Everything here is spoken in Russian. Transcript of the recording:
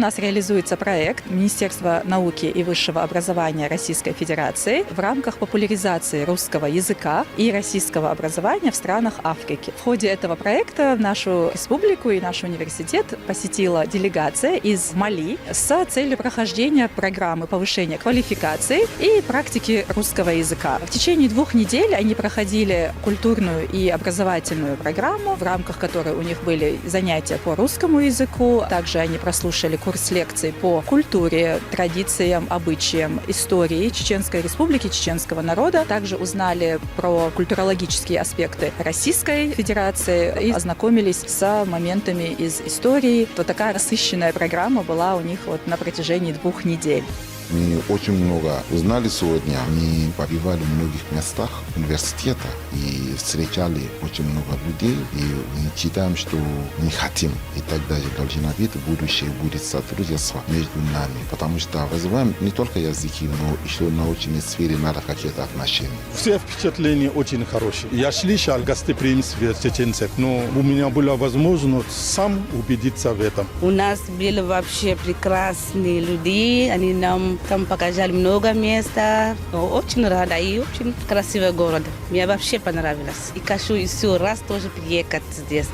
нас реализуется проект Министерства науки и высшего образования Российской Федерации в рамках популяризации русского языка и российского образования в странах Африки. В ходе этого проекта нашу республику и наш университет посетила делегация из Мали с целью прохождения программы повышения квалификации и практики русского языка. В течение 2 недель они проходили культурную и образовательную программу, в рамках которой у них были занятия по русскому языку. Также они прослушали курс лекций по культуре, традициям, обычаям, истории Чеченской Республики, чеченского народа. Также узнали про культурологические аспекты Российской Федерации и ознакомились с моментами из истории. Вот такая насыщенная программа была у них на протяжении 2 недель. Мы очень много узнали сегодня. Мы побывали в многих местах университета и встречали очень много людей. И мы считаем, что мы хотим, и тогда же должно быть будущее, будет сотрудничество между нами. Потому что развиваем не только языки, но еще в научной сфере надо какие-то отношения. Все впечатления очень хорошие. Я слышал гостеприимство чеченцев, но у меня была возможность сам убедиться в этом. У нас были вообще прекрасные люди. Они нам там показали много места. Очень рада и очень красивый город. Мне вообще понравилось. И хочу еще раз тоже приехать здесь.